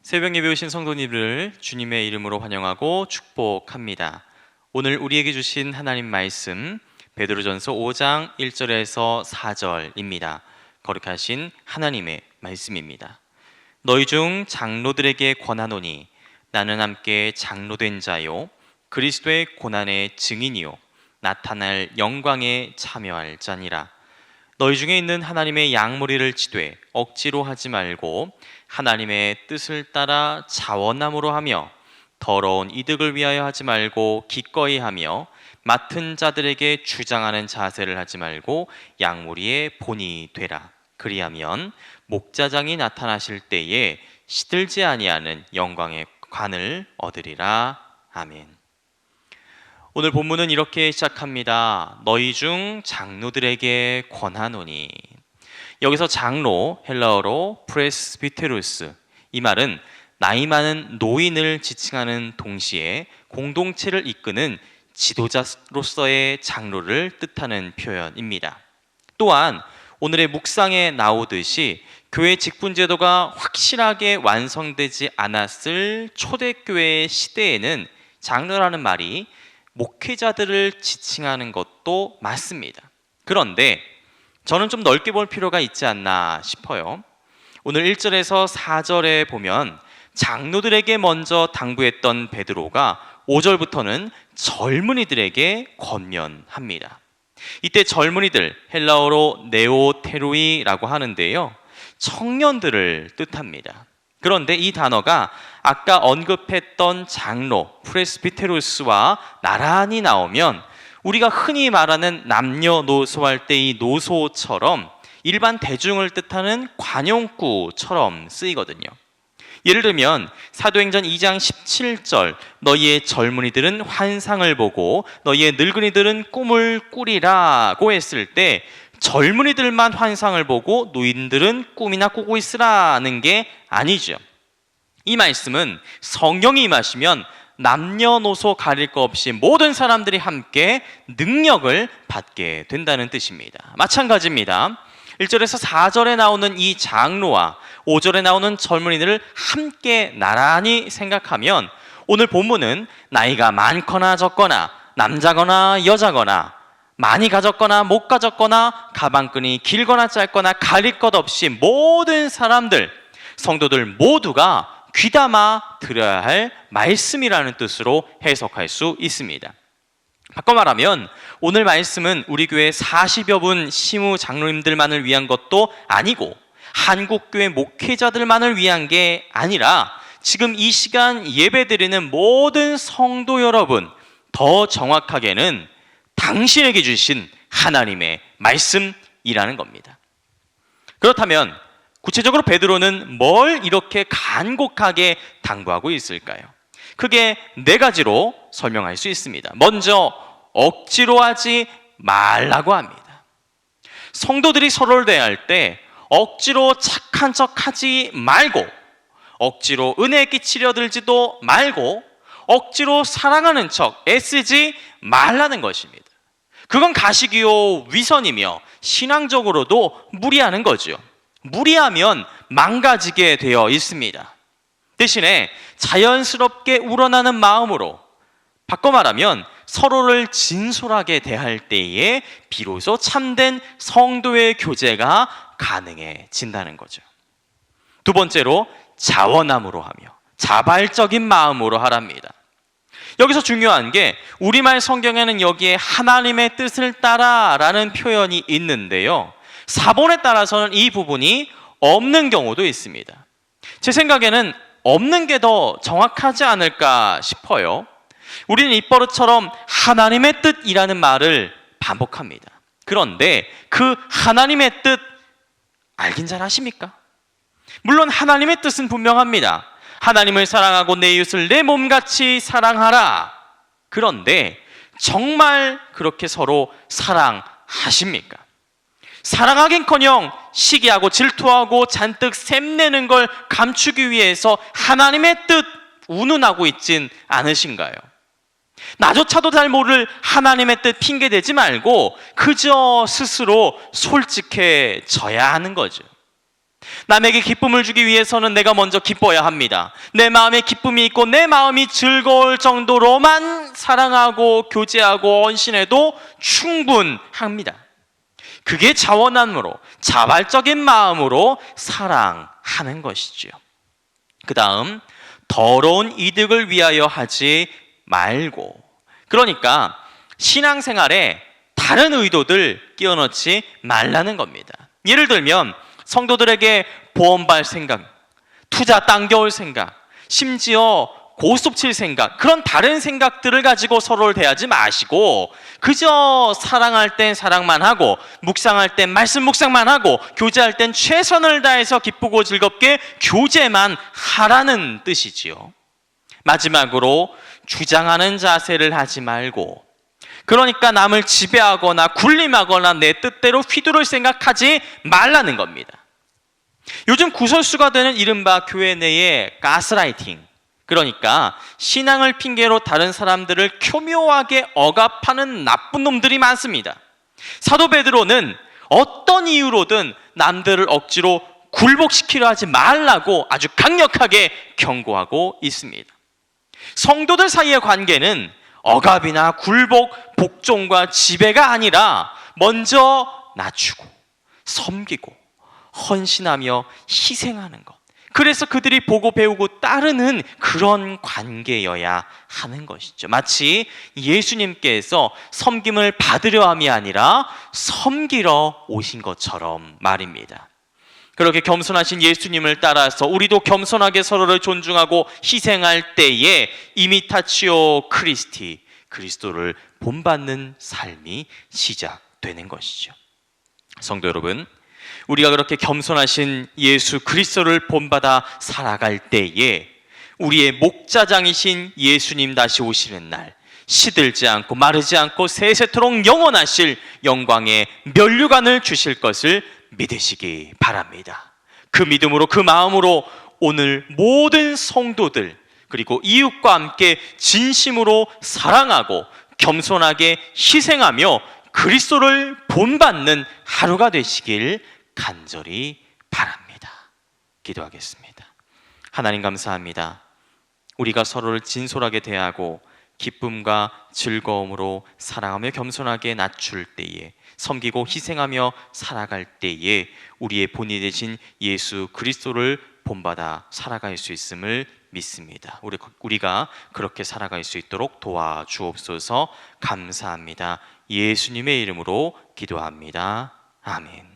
새벽 예배 오신 성도님들을 주님의 이름으로 환영하고 축복합니다. 오늘 우리에게 주신 하나님 말씀 베드로전서 5장 1절에서 4절입니다. 거룩하신 하나님의 말씀입니다. 너희 중 장로들에게 권하노니 나는 함께 장로된 자요 그리스도의 고난의 증인이요 나타날 영광에 참여할 자니라. 너희 중에 있는 하나님의 양무리를 치되 억지로 하지 말고 하나님의 뜻을 따라 자원함으로 하며 더러운 이득을 위하여 하지 말고 기꺼이 하며 맡은 자들에게 주장하는 자세를 하지 말고 양무리의 본이 되라. 그리하면 목자장이 나타나실 때에 시들지 아니하는 영광의 관을 얻으리라. 아멘. 오늘 본문은 이렇게 시작합니다. 너희 중 장로들에게 권하노니. 여기서 장로, 헬라어로 프레스비테루스, 이 말은 나이 많은 노인을 지칭하는 동시에 공동체를 이끄는 지도자로서의 장로를 뜻하는 표현입니다. 또한 오늘의 묵상에 나오듯이 교회 직분제도가 확실하게 완성되지 않았을 초대교회 시대에는 장로라는 말이 목회자들을 지칭하는 것도 맞습니다. 그런데 저는 좀 넓게 볼 필요가 있지 않나 싶어요. 오늘 1절에서 4절에 보면 장로들에게 먼저 당부했던 베드로가 5절부터는 젊은이들에게 권면합니다. 이때 젊은이들, 헬라어로 네오테로이라고 하는데요, 청년들을 뜻합니다. 그런데 이 단어가 아까 언급했던 장로, 프레스비테루스와 나란히 나오면 우리가 흔히 말하는 남녀노소할 때 이 노소처럼 일반 대중을 뜻하는 관용구처럼 쓰이거든요. 예를 들면 사도행전 2장 17절 너희의 젊은이들은 환상을 보고 너희의 늙은이들은 꿈을 꾸리라고 했을 때 젊은이들만 환상을 보고 노인들은 꿈이나 꾸고 있으라는 게 아니죠. 이 말씀은 성령이 임하시면 남녀노소 가릴 거 없이 모든 사람들이 함께 능력을 받게 된다는 뜻입니다. 마찬가지입니다. 1절에서 4절에 나오는 이 장로와 5절에 나오는 젊은이들을 함께 나란히 생각하면 오늘 본문은 나이가 많거나 적거나 남자거나 여자거나 많이 가졌거나 못 가졌거나 가방끈이 길거나 짧거나 가릴 것 없이 모든 사람들, 성도들 모두가 귀담아 들어야 할 말씀이라는 뜻으로 해석할 수 있습니다. 바꿔 말하면 오늘 말씀은 우리 교회 40여 분 시무 장로님들만을 위한 것도 아니고 한국교회 목회자들만을 위한 게 아니라 지금 이 시간 예배드리는 모든 성도 여러분, 더 정확하게는 당신에게 주신 하나님의 말씀이라는 겁니다. 그렇다면 구체적으로 베드로는 뭘 이렇게 간곡하게 당부하고 있을까요? 크게 네 가지로 설명할 수 있습니다. 먼저 억지로 하지 말라고 합니다. 성도들이 서로를 대할 때 억지로 착한 척 하지 말고, 억지로 은혜 끼치려 들지도 말고, 억지로 사랑하는 척 애쓰지 말라는 것입니다. 그건 가식이요 위선이며 신앙적으로도 무리하는 거죠. 무리하면 망가지게 되어 있습니다. 대신에 자연스럽게 우러나는 마음으로, 바꿔 말하면 서로를 진솔하게 대할 때에 비로소 참된 성도의 교제가 가능해진다는 거죠. 두 번째로 자원함으로 하며 자발적인 마음으로 하랍니다. 여기서 중요한 게 우리말 성경에는 여기에 하나님의 뜻을 따라라는 표현이 있는데요, 사본에 따라서는 이 부분이 없는 경우도 있습니다. 제 생각에는 없는 게 더 정확하지 않을까 싶어요. 우리는 입버릇처럼 하나님의 뜻이라는 말을 반복합니다. 그런데 그 하나님의 뜻 알긴 잘 아십니까? 물론 하나님의 뜻은 분명합니다. 하나님을 사랑하고 내 이웃을 내 몸같이 사랑하라. 그런데 정말 그렇게 서로 사랑하십니까? 사랑하긴커녕 시기하고 질투하고 잔뜩 샘내는 걸 감추기 위해서 하나님의 뜻 운운하고 있진 않으신가요? 나조차도 잘 모를 하나님의 뜻 핑계대지 말고 그저 스스로 솔직해져야 하는 거죠. 남에게 기쁨을 주기 위해서는 내가 먼저 기뻐야 합니다. 내 마음에 기쁨이 있고 내 마음이 즐거울 정도로만 사랑하고 교제하고 언신해도 충분합니다. 그게 자원함으로, 자발적인 마음으로 사랑하는 것이지요. 그 다음, 더러운 이득을 위하여 하지 말고, 그러니까 신앙생활에 다른 의도들 끼워넣지 말라는 겁니다. 예를 들면 성도들에게 보험 받을 생각, 투자 당겨올 생각, 심지어 고스톱 칠 생각, 그런 다른 생각들을 가지고 서로를 대하지 마시고 그저 사랑할 땐 사랑만 하고, 묵상할 땐 말씀 묵상만 하고, 교제할 땐 최선을 다해서 기쁘고 즐겁게 교제만 하라는 뜻이지요. 마지막으로 주장하는 자세를 하지 말고, 그러니까 남을 지배하거나 군림하거나 내 뜻대로 휘두를 생각하지 말라는 겁니다. 요즘 구설수가 되는 이른바 교회 내의 가스라이팅, 그러니까 신앙을 핑계로 다른 사람들을 교묘하게 억압하는 나쁜 놈들이 많습니다. 사도 베드로는 어떤 이유로든 남들을 억지로 굴복시키려 하지 말라고 아주 강력하게 경고하고 있습니다. 성도들 사이의 관계는 억압이나 굴복, 복종과 지배가 아니라 먼저 낮추고 섬기고 헌신하며 희생하는 것, 그래서 그들이 보고 배우고 따르는 그런 관계여야 하는 것이죠. 마치 예수님께서 섬김을 받으려 함이 아니라 섬기러 오신 것처럼 말입니다. 그렇게 겸손하신 예수님을 따라서 우리도 겸손하게 서로를 존중하고 희생할 때에 이미타치오 크리스티, 그리스도를 본받는 삶이 시작되는 것이죠. 성도 여러분, 우리가 그렇게 겸손하신 예수 그리스도를 본받아 살아갈 때에 우리의 목자장이신 예수님 다시 오시는 날, 시들지 않고 마르지 않고 세세토록 영원하실 영광의 면류관을 주실 것을 믿으시기 바랍니다. 그 믿음으로, 그 마음으로 오늘 모든 성도들, 그리고 이웃과 함께 진심으로 사랑하고 겸손하게 희생하며 그리스도를 본받는 하루가 되시길 간절히 바랍니다. 기도하겠습니다. 하나님 감사합니다. 우리가 서로를 진솔하게 대하고 기쁨과 즐거움으로 사랑하며 겸손하게 낮출 때에, 섬기고 희생하며 살아갈 때에 우리의 본이 되신 예수 그리스도를 본받아 살아갈 수 있음을 믿습니다. 우리가 그렇게 살아갈 수 있도록 도와주옵소서. 감사합니다. 예수님의 이름으로 기도합니다. 아멘.